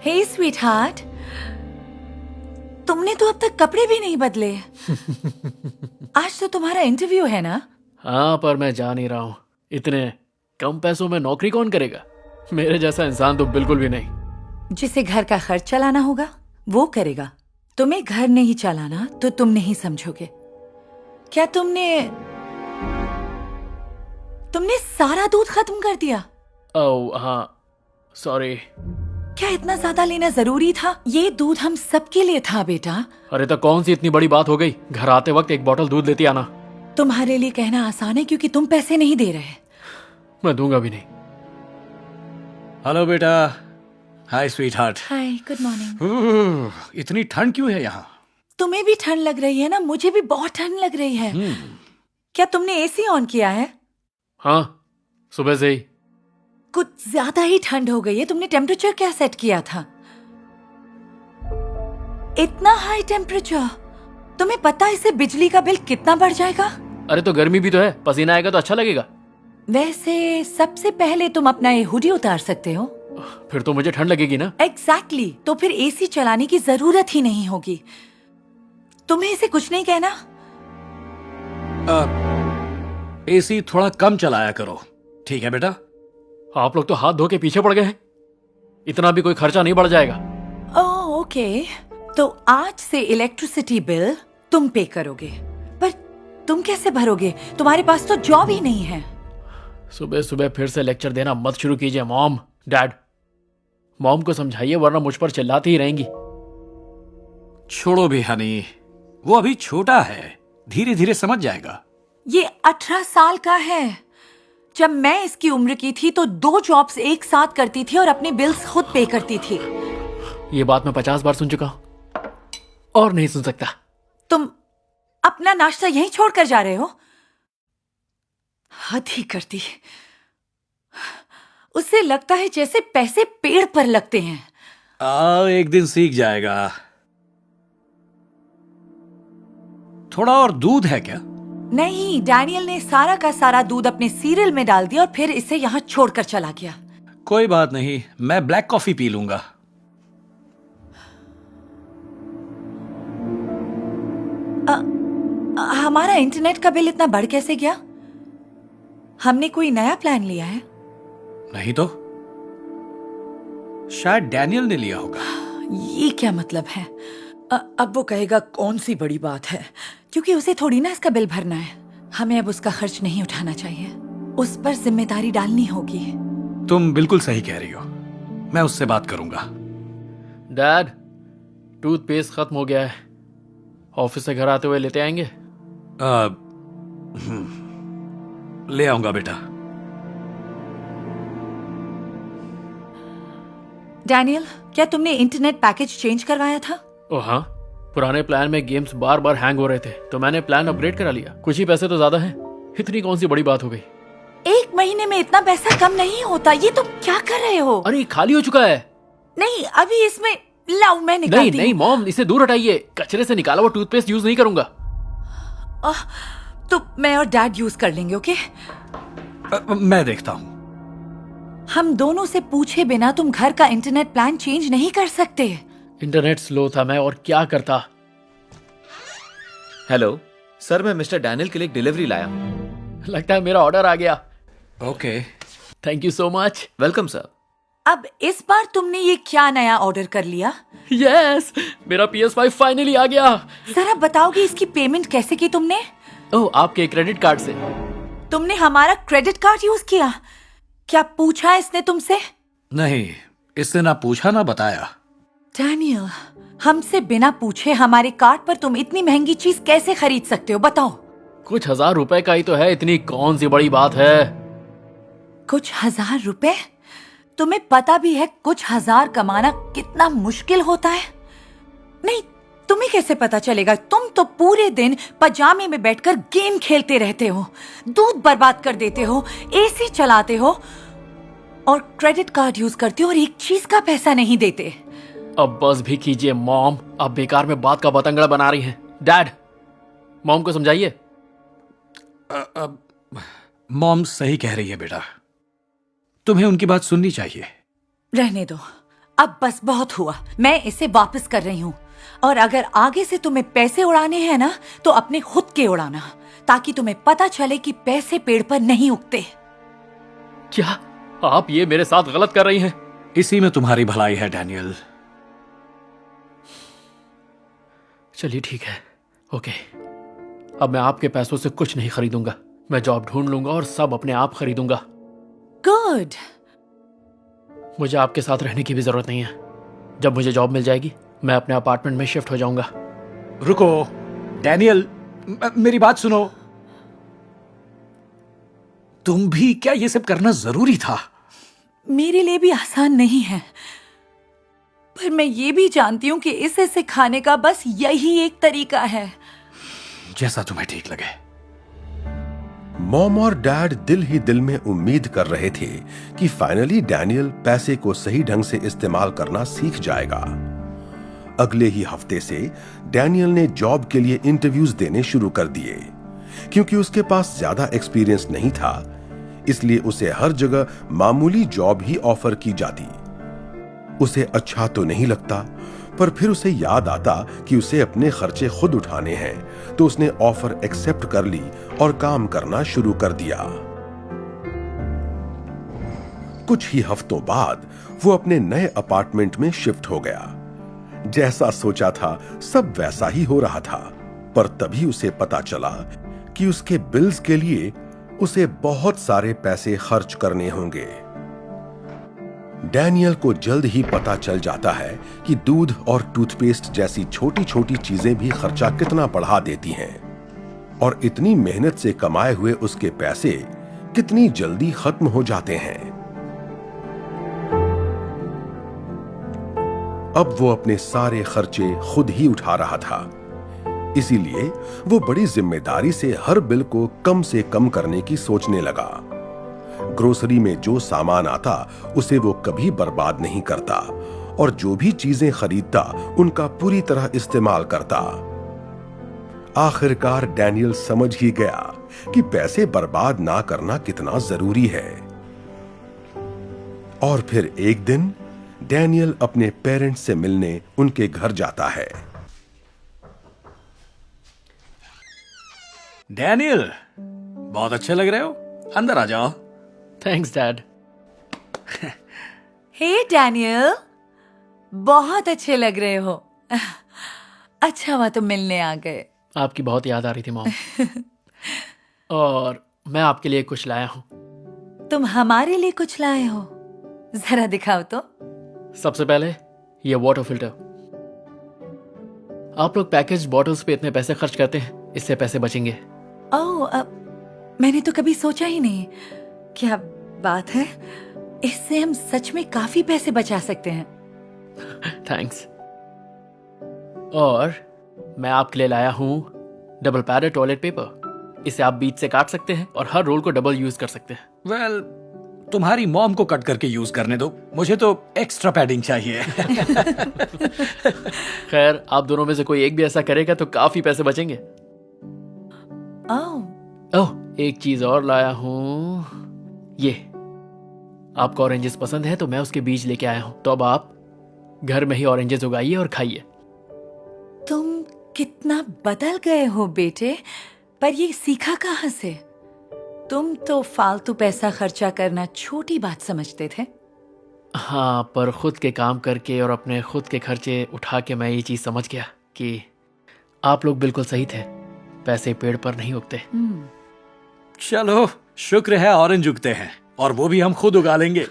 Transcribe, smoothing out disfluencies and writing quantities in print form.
हे sweet heart, तुमने तो अब तक कपड़े भी नहीं बदले। आज तो तुम्हारा इंटरव्यू है ना? हाँ, पर मैं जा नहीं रहा हूँ। इतने कम पैसों में नौकरी कौन करेगा? मेरे जैसा इंसान तो बिल्कुल भी नहीं। जिसे घर का खर्च चलाना होगा वो करेगा। तुम्हें घर नहीं चलाना तो तुम नहीं समझोगे। क्या तुमने सारा दूध खत्म कर दिया? ओह हाँ, सॉरी। क्या इतना ज्यादा लेना जरूरी था? ये दूध हम सबके लिए था बेटा। अरे तो कौन सी इतनी बड़ी बात हो गई? घर आते वक्त एक बोतल दूध लेती आना। तुम्हारे लिए कहना आसान है क्योंकि तुम पैसे नहीं दे रहे। मैं दूंगा भी नहीं। हेलो बेटा। हाय स्वीट हार्ट। हाय, गुड मॉर्निंग। इतनी ठंड क्यों है यहाँ? तुम्हें भी ठंड लग रही है ना? मुझे भी बहुत ठंड लग रही है। क्या तुमने एसी ऑन किया है? हाँ, सुबह से ही। कुछ ज्यादा ही ठंड हो गई है। तुमने टेम्परेचर क्या सेट किया था? इतना हाई टेम्परेचर? तुम्हें पता है इससे बिजली का बिल कितना बढ़ जाएगा? अरे तो गर्मी भी तो है, पसीना आएगा तो अच्छा लगेगा। वैसे सबसे पहले तुम अपना ये हुडी उतार सकते हो। फिर तो मुझे ठंड लगेगी ना। एग्जैक्टली। तो फिर एसी चलाने की जरूरत ही नहीं होगी। तुम्हें इसे कुछ नहीं कहना? एसी थोड़ा कम चलाया करो, ठीक है बेटा? आप लोग तो हाथ धो के पीछे पड़ गए हैं। इतना भी कोई खर्चा नहीं बढ़ जाएगा। Oh okay. तो आज से इलेक्ट्रिसिटी बिल तुम पे करोगे। पर तुम कैसे भरोगे? तुम्हारे पास तो जॉब ही नहीं है। सुबह सुबह फिर से लेक्चर देना मत शुरू कीजिए मॉम डैड। मॉम को समझाइए वरना मुझ पर चिल्लाती ही रहेंगी। छोड़ो भी हनी, वो अभी छोटा है, धीरे धीरे समझ जाएगा। ये 18 साल का है। जब मैं इसकी उम्र की थी तो 2 जॉब्स एक साथ करती थी और अपने बिल्स खुद पे करती थी। ये बात मैं 50 बार सुन चुका हूं और नहीं सुन सकता। तुम अपना नाश्ता यहीं छोड़कर जा रहे हो? हद ही करती। उससे लगता है जैसे पैसे पेड़ पर लगते हैं। एक दिन सीख जाएगा। थोड़ा और दूध है क्या? नहीं, डैनियल ने सारा का सारा दूध अपने सीरियल में डाल दिया और फिर इसे यहाँ छोड़कर चला गया। कोई बात नहीं, मैं ब्लैक कॉफी पी लूंगा। हमारा इंटरनेट का बिल इतना बढ़ कैसे गया? हमने कोई नया प्लान लिया है? नहीं तो शायद डैनियल ने लिया होगा। ये क्या मतलब है? अब वो कहेगा कौन सी बड़ी बात है, क्योंकि उसे थोड़ी ना इसका बिल भरना है। हमें अब उसका खर्च नहीं उठाना चाहिए, उस पर जिम्मेदारी डालनी होगी। तुम बिल्कुल सही कह रही हो, मैं उससे बात करूंगा। डैड, टूथपेस्ट खत्म हो गया है। ऑफिस से घर आते हुए लेते आएंगे? ले आऊंगा बेटा। डैनियल, क्या तुमने इंटरनेट पैकेज चेंज करवाया था? ओ हाँ, पुराने प्लान में गेम्स बार बार हैंग हो रहे थे तो मैंने प्लान अपग्रेड करा लिया। कुछ ही पैसे तो ज्यादा हैं, इतनी कौन सी बड़ी बात हो गई। 1 महीने में इतना पैसा कम नहीं होता। ये तुम क्या कर रहे हो? अरे खाली हो चुका है। नहीं, अभी इसमें लाओ, मैं नहीं निकालती नहीं मॉम, इसे दूर हटाइए, कचरे से निकाला वो टूथपेस्ट यूज नहीं करूंगा। तो मैं और डैड यूज कर लेंगे। ओके, मैं देखता हूं। हम दोनों से पूछे बिना तुम घर का इंटरनेट प्लान चेंज नहीं कर सकते। इंटरनेट स्लो था, मैं और क्या करता। हेलो सर, मैं मिस्टर डैनियल के लिए एक डिलीवरी लाया हूँ। लगता है मेरा ऑर्डर आ गया। Okay, thank you so much. Welcome sir. अब इस बार तुमने ये क्या नया ऑर्डर कर लिया? यस, मेरा PS5 फाइनली आ गया। जरा बताओगे इसकी पेमेंट कैसे की तुमने? ओह, आपके क्रेडिट कार्ड से। तुमने हमारा क्रेडिट कार्ड यूज किया? क्या पूछा इसने तुमसे? नहीं, इससे ना पूछा ना बताया। डैनियल, हमसे बिना पूछे हमारे कार्ड पर तुम इतनी महंगी चीज कैसे खरीद सकते हो? बताओ। कुछ 1000 रुपए का ही तो है, इतनी कौन सी बड़ी बात है। कुछ 1000 रुपए? तुम्हें पता भी है कुछ 1000 कमाना कितना मुश्किल होता है? नहीं, तुम्हें कैसे पता चलेगा? तुम तो पूरे दिन पजामे में बैठकर गेम खेलते रहते हो, दूध बर्बाद कर देते हो, एसी चलाते हो और क्रेडिट कार्ड यूज करते हो और एक चीज का पैसा नहीं देते। अब बस भी कीजिए मॉम, अब बेकार में बात का बतंगड़ा बना रही हैं। डैड, मॉम को समझाइए। मॉम सही कह रही है बेटा, तुम्हें उनकी बात सुननी चाहिए। रहने दो, अब बस बहुत हुआ, मैं इसे वापस कर रही हूँ। और अगर आगे से तुम्हें पैसे उड़ाने हैं ना, तो अपने खुद के उड़ाना, ताकि तुम्हें पता चले कि पैसे पेड़ पर नहीं उगते। क्या आप ये मेरे साथ गलत कर रही हैं? इसी में तुम्हारी भलाई है डैनियल। चलिए ठीक है, ओके। अब मैं आपके पैसों से कुछ नहीं खरीदूंगा। मैं जॉब ढूंढ लूंगा और सब अपने आप खरीदूंगा। गुड। मुझे आपके साथ रहने की भी जरूरत नहीं है। जब मुझे जॉब मिल जाएगी, मैं अपने अपार्टमेंट में शिफ्ट हो जाऊंगा। रुको डैनियल, मेरी बात सुनो। तुम भी क्या ये सब करना जरूरी था? मेरे लिए भी आसान नहीं है, पर मैं ये भी जानती हूँ कि इसे सिखाने का बस यही एक तरीका है। जैसा तुम्हें ठीक लगे। मॉम और डैड दिल ही दिल में उम्मीद कर रहे थे कि फाइनली डैनियल पैसे को सही ढंग से इस्तेमाल करना सीख जाएगा। अगले ही हफ्ते से डैनियल ने जॉब के लिए इंटरव्यूज देने शुरू कर दिए। क्योंकि उसके पास ज्यादा एक्सपीरियंस नहीं था, इसलिए उसे हर जगह मामूली जॉब ही ऑफर की जाती। उसे अच्छा तो नहीं लगता, पर फिर उसे याद आता कि उसे अपने खर्चे खुद उठाने हैं, तो उसने ऑफर एक्सेप्ट कर ली और काम करना शुरू कर दिया। कुछ ही हफ्तों बाद वो अपने नए अपार्टमेंट में शिफ्ट हो गया। जैसा सोचा था सब वैसा ही हो रहा था, पर तभी उसे पता चला कि उसके बिल्स के लिए उसे बहुत सारे पैसे खर्च करने होंगे। डैनियल को जल्द ही पता चल जाता है कि दूध और टूथपेस्ट जैसी छोटी छोटी चीजें भी खर्चा कितना बढ़ा देती हैं, और इतनी मेहनत से कमाए हुए उसके पैसे कितनी जल्दी खत्म हो जाते हैं। अब वो अपने सारे खर्चे खुद ही उठा रहा था, इसीलिए वो बड़ी जिम्मेदारी से हर बिल को कम से कम करने की सोचने लगा। ग्रोसरी में जो सामान आता उसे वो कभी बर्बाद नहीं करता, और जो भी चीजें खरीदता उनका पूरी तरह इस्तेमाल करता। आखिरकार डैनियल समझ ही गया कि पैसे बर्बाद ना करना कितना जरूरी है। और फिर एक दिन डैनियल अपने पेरेंट्स से मिलने उनके घर जाता है। डैनियल, बहुत अच्छे लग रहे हो, अंदर आ जाओ। Thanks dad. हे डैनियल, बहुत अच्छे लग रहे हो। अच्छा हुआ तुम मिलने आ गए। आपकी बहुत याद आ रही थी मॉम। और मैं आपके लिए कुछ लाया हूँ। तुम हमारे लिए कुछ लाए हो? जरा दिखाओ तो। सबसे पहले ये वाटर फिल्टर। आप लोग पैकेज बॉटल्स पे इतने पैसे खर्च करते हैं, इससे पैसे बचेंगे। ओह, मैंने तो कभी सोचा ही नहीं। क्या बात है, इससे हम सच में काफी पैसे बचा सकते हैं। थैंक्स। और मैं आपके लिए लाया हूँ डबल पैडेड टॉयलेट पेपर। इसे आप बीच से काट सकते हैं और हर रोल को डबल यूज कर सकते हैं। वेल, तुम्हारी मॉम को कट करके यूज करने दो, मुझे तो एक्स्ट्रा पैडिंग चाहिए। खैर, आप दोनों में से कोई एक भी ऐसा करेगा तो काफी पैसे बचेंगे। ओह, एक चीज और लाया हूँ। ये आपको ऑरेंजेस पसंद है तो मैं उसके बीज लेके आया हूँ। तो अब आप घर में ही ऑरेंजेस उगाइए और खाइए। तुम कितना बदल गए हो बेटे, पर ये सीखा कहाँ से? तुम तो फालतू पैसा खर्चा करना छोटी बात समझते थे। हाँ, पर खुद के काम करके और अपने खुद के खर्चे उठा के मैं ये चीज समझ गया कि आप लोग बिल्कुल सही थे। पैसे पेड़ पर नहीं उगते। चलो, शुक्र है ऑरेंज उगते हैं, और वो भी हम खुद उगा लेंगे।